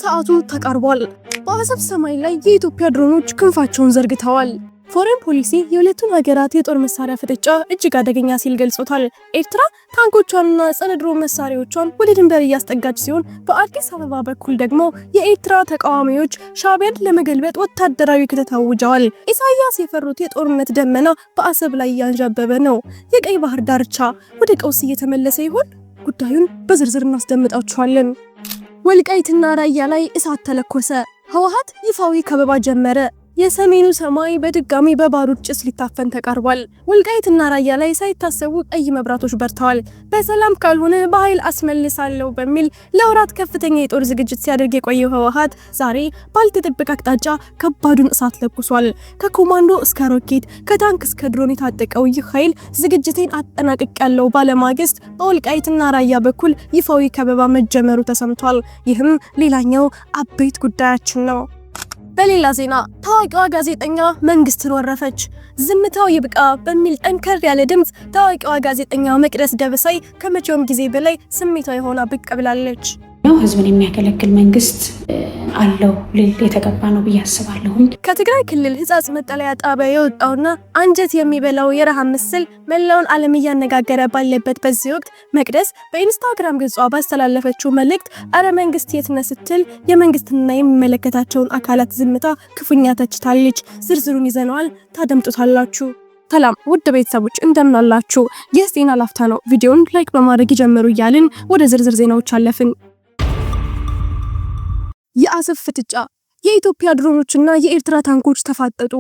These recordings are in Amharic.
ሰዓቱ ተቃርቧል። በአሰብ ሰማይ ላይ የኢትዮጵያ ድሮኖች ክንፋቸውን ዘርግተዋል። ፎሬን ፖሊሲ የሁለቱን ሀገራት የጦር መሳሪያ ፍጥጫ እጅግ አደገኛ ሲል ገልጾታል። ኤርትራ ታንኮቿንና ጸረ ድሮን መሳሪያዎቿን ወደ ድንበር እያስጠጋች ሲሆን፣ በአዲስ አበባ በኩል ደግሞ የኤርትራ ተቃዋሚዎች ሻዕቢያን ለመገልበጥ ወታደራዊ ክተት አውጀዋል። ኢሳያስ የፈሩት የጦርነት ደመና በአሰብ ላይ እያንዣበበ ነው። የቀይ ባህር ዳርቻ ወደ ቀውስ እየተመለሰ ይሆን? ጉዳዩን በዝርዝር እናስደምጣችኋለን። ወልቃይትና ራያ ላይ እሳት ተለኮሰ። ህወሓት ይፋዊ ከበባ ጀመረ። የሰሜኑ ሰማይ በድጋሚ በባሩድ ጭስ ሊታፈን ተቃርቧል። ወልቃይትና ራያ ላይ ሳይታሰቡ ቀይ መብራቶች በርተዋል። በሰላም ካልሆነ በኃይል አስመልሳለሁ በሚል ለወራት ከፍተኛ የጦር ዝግጅት ሲያደርግ የቆየው ህወሓት ዛሬ ባልተጠበቀ አቅጣጫ ከባዱን እሳት ለኩሷል። ከኮማንዶ እስከ ሮኬት፣ ከታንክ እስከ ድሮን የታጠቀው ይህ ኃይል ዝግጅቴን አጠናቅቄያለሁ ባለማግስት በወልቃይትና ራያ በኩል ይፋዊ ከበባ መጀመሩ ተሰምቷል። ይህም ሌላኛው አበይት ጉዳያችን ነው። በሌላ ዜና ታዋቂዋ ጋዜጠኛ መንግስትን ወረፈች። ዝምታው ይብቃ በሚል ጠንከር ያለ ድምጽ ታዋቂዋ ጋዜጠኛ መቅደስ ደበሳይ ከመቼውም ጊዜ በላይ ስሜታዊ ሆና ብቅ ብላለች። ህዝብን የሚያገለግል መንግስት አለው ልል የተገባ ነው ብዬ አስባለሁ። ከትግራይ ክልል ህጻጽ መጠለያ ጣቢያ የወጣውና አንጀት የሚበላው የረሃብ ምስል መላውን ዓለም እያነጋገረ ባለበት በዚህ ወቅት መቅደስ በኢንስታግራም ገጿ ባስተላለፈችው መልእክት አረ መንግስት የት ነህ ስትል የመንግስትና የሚመለከታቸውን አካላት ዝምታ ክፉኛ ተችታለች። ዝርዝሩን ይዘነዋል፣ ታደምጡታላችሁ። ሰላም ውድ ቤተሰቦች እንደምን አላችሁ? ይህ ዜና ላፍታ ነው። ቪዲዮውን ላይክ በማድረግ ይጀምሩ እያልን ወደ ዝርዝር ዜናዎች አለፍን። የአሰብ ፍጥጫ፣ የኢትዮጵያ ድሮኖችና የኤርትራ ታንኮች ተፋጠጡ።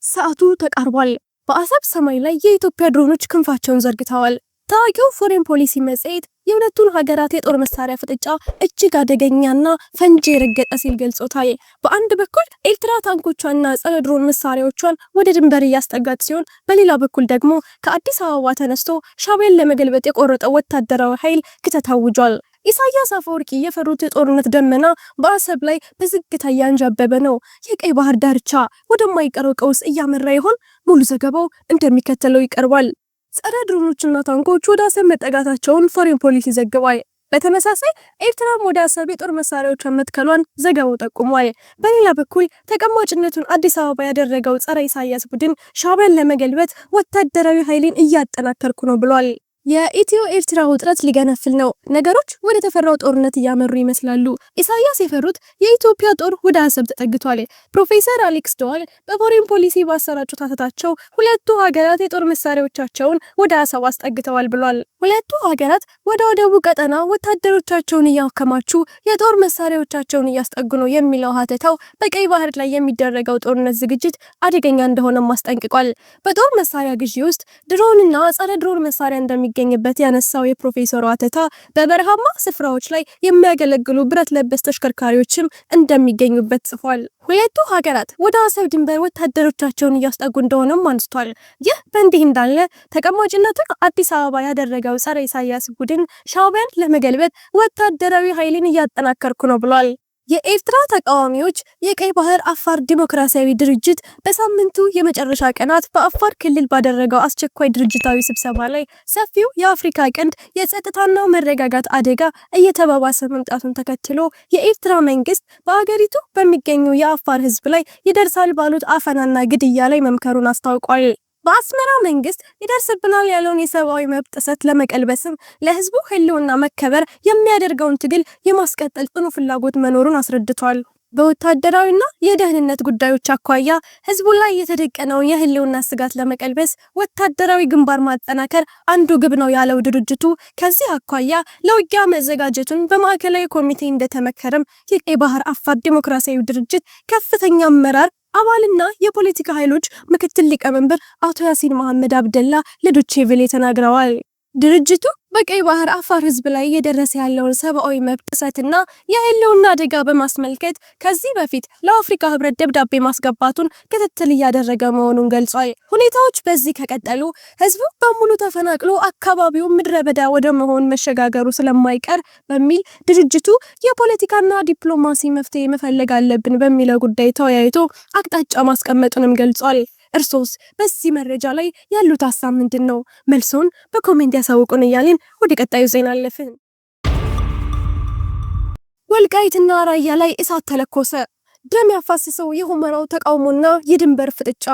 ሰዓቱ ተቃርቧል። በአሰብ ሰማይ ላይ የኢትዮጵያ ድሮኖች ክንፋቸውን ዘርግተዋል። ታዋቂው ፎሬን ፖሊሲ መጽሔት የሁለቱን ሀገራት የጦር መሳሪያ ፍጥጫ እጅግ አደገኛና ፈንጂ የረገጠ ሲል ገልጾታል። በአንድ በኩል ኤርትራ ታንኮቿና ጸረ ድሮን መሳሪያዎቿን ወደ ድንበር እያስጠጋች ሲሆን፣ በሌላ በኩል ደግሞ ከአዲስ አበባ ተነስቶ ሻዕቢያን ለመገልበጥ የቆረጠው ወታደራዊ ኃይል ክተት አውጇል። ኢሳያስ አፈወርቂ የፈሩት የጦርነት ደመና በአሰብ ላይ በዝግታ እያንዣበበ ነው። የቀይ ባህር ዳርቻ ወደማይቀረው ቀውስ እያመራ ይሆን? ሙሉ ዘገባው እንደሚከተለው ይቀርባል። ጸረ ድሮኖችና ታንኮች ወደ አሰብ መጠጋታቸውን ፎሬን ፖሊሲ ዘግቧል። በተመሳሳይ ኤርትራም ወደ አሰብ የጦር መሳሪያዎቿን መትከሏን ዘገባው ጠቁሟል። በሌላ በኩል ተቀማጭነቱን አዲስ አበባ ያደረገው ጸረ ኢሳያስ ቡድን ሻዕቢያን ለመገልበጥ ወታደራዊ ኃይልን እያጠናከርኩ ነው ብሏል። የኢትዮ ኤርትራ ውጥረት ሊገነፍል ነው። ነገሮች ወደ ተፈራው ጦርነት እያመሩ ይመስላሉ። ኢሳያስ የፈሩት የኢትዮጵያ ጦር ወደ አሰብ ተጠግቷል። ፕሮፌሰር አሌክስ ዶዋል በፎሬን ፖሊሲ ባሰራጩት ሀተታቸው ሁለቱ ሀገራት የጦር መሳሪያዎቻቸውን ወደ አሰብ አስጠግተዋል ብሏል። ሁለቱ ሀገራት ወደ ወደቡ ቀጠና ወታደሮቻቸውን እያከማቹ የጦር መሳሪያዎቻቸውን እያስጠጉ ነው የሚለው ሀተታው በቀይ ባህር ላይ የሚደረገው ጦርነት ዝግጅት አደገኛ እንደሆነም አስጠንቅቋል። በጦር መሳሪያ ግዢ ውስጥ ድሮንና ጸረ ድሮን መሳሪያ እንደሚገኝበት ያነሳው የፕሮፌሰሩ ሀተታ በበረሃማ ስፍራዎች ላይ የሚያገለግሉ ብረት ለበስ ተሽከርካሪዎችም እንደሚገኙበት ጽፏል። ሁለቱ ሀገራት ወደ አሰብ ድንበር ወታደሮቻቸውን እያስጠጉ እንደሆነም አንስቷል። ይህ በእንዲህ እንዳለ ተቀማጭነቱን አዲስ አበባ ያደረገው ጸረ ኢሳያስ ቡድን ሻዕቢያን ለመገልበጥ ወታደራዊ ኃይልን እያጠናከርኩ ነው ብሏል። የኤርትራ ተቃዋሚዎች የቀይ ባህር አፋር ዲሞክራሲያዊ ድርጅት በሳምንቱ የመጨረሻ ቀናት በአፋር ክልል ባደረገው አስቸኳይ ድርጅታዊ ስብሰባ ላይ ሰፊው የአፍሪካ ቀንድ የጸጥታና መረጋጋት አደጋ እየተባባሰ መምጣቱን ተከትሎ የኤርትራ መንግስት በአገሪቱ በሚገኙ የአፋር ህዝብ ላይ ይደርሳል ባሉት አፈናና ግድያ ላይ መምከሩን አስታውቋል። በአስመራ መንግስት ይደርስብናል ያለውን የሰብአዊ መብት ጥሰት ለመቀልበስም ለህዝቡ ህልውና መከበር የሚያደርገውን ትግል የማስቀጠል ጽኑ ፍላጎት መኖሩን አስረድቷል። በወታደራዊና የደህንነት ጉዳዮች አኳያ ህዝቡ ላይ የተደቀነውን የህልውና ስጋት ለመቀልበስ ወታደራዊ ግንባር ማጠናከር አንዱ ግብ ነው ያለው ድርጅቱ ከዚህ አኳያ ለውጊያ መዘጋጀቱን በማዕከላዊ ኮሚቴ እንደተመከረም የቀይ ባህር አፋር ዲሞክራሲያዊ ድርጅት ከፍተኛ አመራር አባልና የፖለቲካ ኃይሎች ምክትል ሊቀመንበር አቶ ያሲን መሐመድ አብደላ ለዶቼ ቬለ ተናግረዋል። ድርጅቱ በቀይ ባህር አፋር ህዝብ ላይ እየደረሰ ያለውን ሰብአዊ መብት ጥሰትና የህልውና አደጋ በማስመልከት ከዚህ በፊት ለአፍሪካ ህብረት ደብዳቤ ማስገባቱን ክትትል እያደረገ መሆኑን ገልጿል። ሁኔታዎች በዚህ ከቀጠሉ ህዝቡ በሙሉ ተፈናቅሎ አካባቢው ምድረ በዳ ወደ መሆን መሸጋገሩ ስለማይቀር በሚል ድርጅቱ የፖለቲካና ዲፕሎማሲ መፍትሄ መፈለግ አለብን በሚለው ጉዳይ ተወያይቶ አቅጣጫ ማስቀመጡንም ገልጿል። እርሶስ በዚህ መረጃ ላይ ያሉት ሀሳብ ምንድን ነው? መልሶን በኮሜንት ያሳውቁን እያልን ወደ ቀጣዩ ዜና አለፍን። ወልቃይትና ራያ ላይ እሳት ተለኮሰ። ደም ያፋሰሰው የሁመራው ተቃውሞና የድንበር ፍጥጫ።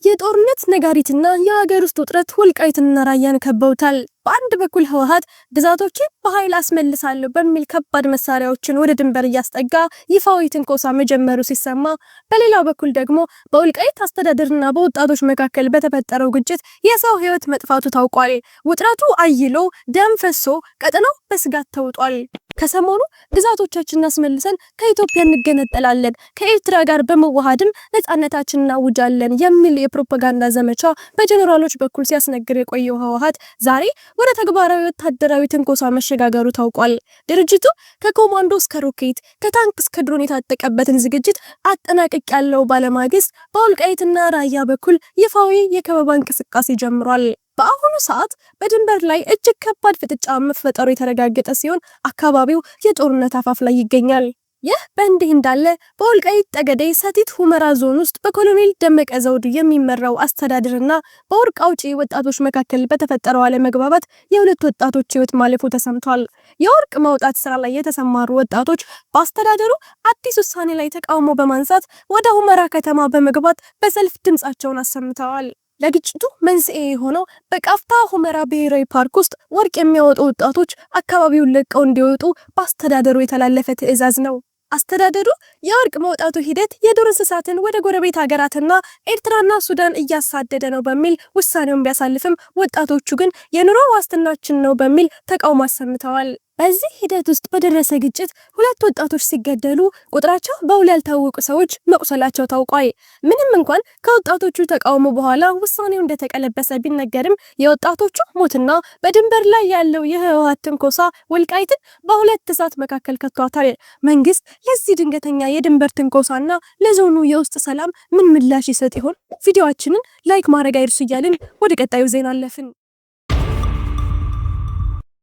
የጦርነት ነጋሪትና የሀገር ውስጥ ውጥረት ወልቃይትና ራያን ከበውታል። በአንድ በኩል ህወሓት ግዛቶችን በኃይል አስመልሳለሁ በሚል ከባድ መሳሪያዎችን ወደ ድንበር እያስጠጋ ይፋዊ ትንኮሳ መጀመሩ ሲሰማ፣ በሌላ በኩል ደግሞ በወልቃይት አስተዳደርና በወጣቶች መካከል በተፈጠረው ግጭት የሰው ህይወት መጥፋቱ ታውቋል። ውጥረቱ አይሎ ደም ፈሶ ቀጠናው በስጋት ተውጧል። ከሰሞኑ ግዛቶቻችንን አስመልሰን ከኢትዮጵያ እንገነጠላለን፣ ከኤርትራ ጋር በመዋሃድም ነፃነታችንን እናውጃለን የሚል የፕሮፓጋንዳ ዘመቻ በጀነራሎች በኩል ሲያስነግር የቆየው ህወሓት ዛሬ ወደ ተግባራዊ ወታደራዊ ትንኮሳ መሸጋገሩ ታውቋል። ድርጅቱ ከኮማንዶ እስከ ሮኬት ከታንክ እስከ ድሮን የታጠቀበትን ዝግጅት አጠናቅቅ ያለው ባለማግስት በወልቃይትና ራያ በኩል ይፋዊ የከበባ እንቅስቃሴ ጀምሯል። በአሁኑ ሰዓት በድንበር ላይ እጅግ ከባድ ፍጥጫ መፈጠሩ የተረጋገጠ ሲሆን አካባቢው የጦርነት አፋፍ ላይ ይገኛል። ይህ በእንዲህ እንዳለ በወልቃይት ጠገዴ ሰቲት ሁመራ ዞን ውስጥ በኮሎኔል ደመቀ ዘውዱ የሚመራው አስተዳደርና በወርቅ አውጪ ወጣቶች መካከል በተፈጠረው አለመግባባት የሁለት ወጣቶች ህይወት ማለፉ ተሰምቷል። የወርቅ ማውጣት ስራ ላይ የተሰማሩ ወጣቶች በአስተዳደሩ አዲስ ውሳኔ ላይ ተቃውሞ በማንሳት ወደ ሁመራ ከተማ በመግባት በሰልፍ ድምጻቸውን አሰምተዋል። ለግጭቱ መንስኤ የሆነው በቃፍታ ሁመራ ብሔራዊ ፓርክ ውስጥ ወርቅ የሚያወጡ ወጣቶች አካባቢውን ለቀው እንዲወጡ በአስተዳደሩ የተላለፈ ትዕዛዝ ነው። አስተዳደሩ የወርቅ መውጣቱ ሂደት የዱር እንስሳትን ወደ ጎረቤት ሀገራትና ኤርትራና ሱዳን እያሳደደ ነው በሚል ውሳኔውን ቢያሳልፍም ወጣቶቹ ግን የኑሮ ዋስትናችን ነው በሚል ተቃውሞ አሰምተዋል። በዚህ ሂደት ውስጥ በደረሰ ግጭት ሁለት ወጣቶች ሲገደሉ ቁጥራቸው በውል ያልታወቁ ሰዎች መቁሰላቸው ታውቋል። ምንም እንኳን ከወጣቶቹ ተቃውሞ በኋላ ውሳኔው እንደተቀለበሰ ቢነገርም የወጣቶቹ ሞትና በድንበር ላይ ያለው የህወሓት ትንኮሳ ወልቃይትን በሁለት እሳት መካከል ከቷታል። መንግስት ለዚህ ድንገተኛ የድንበር ትንኮሳና ለዞኑ የውስጥ ሰላም ምን ምላሽ ይሰጥ ይሆን? ቪዲዮአችንን ላይክ ማድረግ አይርሱ እያልን ወደ ቀጣዩ ዜና አለፍን።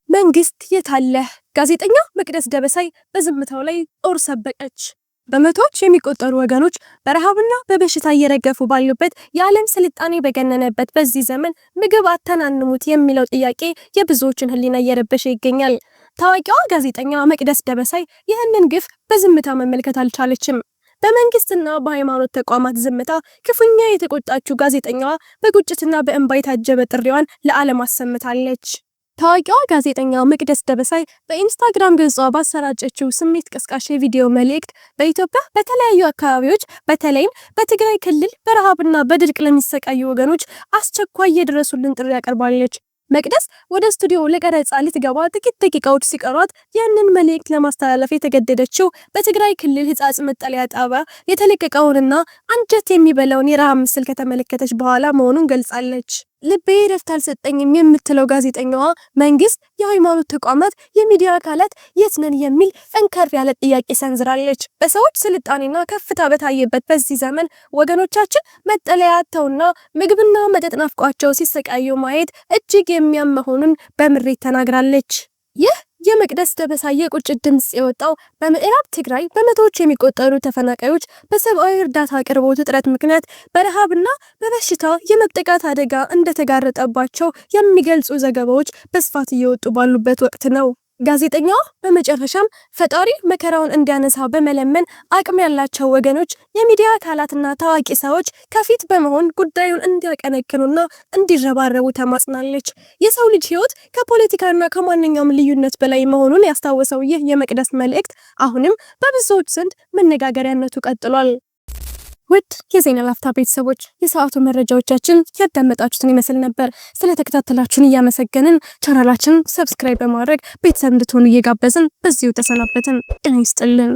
መንግስት የታለ? ጋዜጠኛ መቅደስ ደበሳይ በዝምታው ላይ ጦር ሰበቀች። በመቶዎች የሚቆጠሩ ወገኖች በረሃብና በበሽታ እየረገፉ ባሉበት የዓለም ስልጣኔ በገነነበት በዚህ ዘመን ምግብ አተናንሙት የሚለው ጥያቄ የብዙዎችን ህሊና እየረበሸ ይገኛል። ታዋቂዋ ጋዜጠኛ መቅደስ ደበሳይ ይህንን ግፍ በዝምታ መመልከት አልቻለችም። በመንግስትና በሃይማኖት ተቋማት ዝምታ ክፉኛ የተቆጣችው ጋዜጠኛዋ በቁጭትና በእንባ የታጀበ ጥሪዋን ለዓለም አሰምታለች። ታዋቂዋ ጋዜጠኛ መቅደስ ደበሳይ በኢንስታግራም ገጿ ባሰራጨችው ስሜት ቀስቃሽ የቪዲዮ መልእክት በኢትዮጵያ በተለያዩ አካባቢዎች በተለይም በትግራይ ክልል በረሃብና በድርቅ ለሚሰቃዩ ወገኖች አስቸኳይ የድረሱልን ጥሪ አቀርባለች። መቅደስ ወደ ስቱዲዮ ለቀረጻ ልትገባ ጥቂት ደቂቃዎች ሲቀሯት ያንን መልእክት ለማስተላለፍ የተገደደችው በትግራይ ክልል ህጻጽ መጠለያ ጣቢያ የተለቀቀውንና አንጀት የሚበላውን የረሃብ ምስል ከተመለከተች በኋላ መሆኑን ገልጻለች። ልቤ ረፍት አልሰጠኝም የምትለው ጋዜጠኛዋ መንግስት፣ የሃይማኖት ተቋማት፣ የሚዲያ አካላት የት ነን የሚል ጠንከር ያለ ጥያቄ ሰንዝራለች። በሰዎች ስልጣኔና ከፍታ በታየበት በዚህ ዘመን ወገኖቻችን መጠለያ አጥተውና ምግብና መጠጥ ናፍቋቸው ሲሰቃዩ ማየት እጅግ የሚያም መሆኑን በምሬት ተናግራለች። ይህ የመቅደስ ደበሳይ የቁጭት ድምጽ የወጣው በምዕራብ ትግራይ በመቶዎች የሚቆጠሩ ተፈናቃዮች በሰብአዊ እርዳታ አቅርቦት እጥረት ምክንያት በረሃብና በበሽታ የመጠቃት አደጋ እንደተጋረጠባቸው የሚገልጹ ዘገባዎች በስፋት እየወጡ ባሉበት ወቅት ነው። ጋዜጠኛዋ በመጨረሻም ፈጣሪ መከራውን እንዲያነሳ በመለመን አቅም ያላቸው ወገኖች፣ የሚዲያ አካላትና ታዋቂ ሰዎች ከፊት በመሆን ጉዳዩን እንዲያቀነቅኑና እንዲረባረቡ ተማጽናለች። የሰው ልጅ ህይወት ከፖለቲካና ከማንኛውም ልዩነት በላይ መሆኑን ያስታወሰው ይህ የመቅደስ መልእክት አሁንም በብዙዎች ዘንድ መነጋገሪያነቱ ቀጥሏል። ውድ የዜና ላፍታ ቤተሰቦች የሰዓቱ መረጃዎቻችን ያዳመጣችሁትን ይመስል ነበር። ስለተከታተላችሁን እያመሰገንን ቻናላችንን ሰብስክራይብ በማድረግ ቤተሰብ እንድትሆኑ እየጋበዝን በዚሁ ተሰናበትን። ጤና ይስጥልን።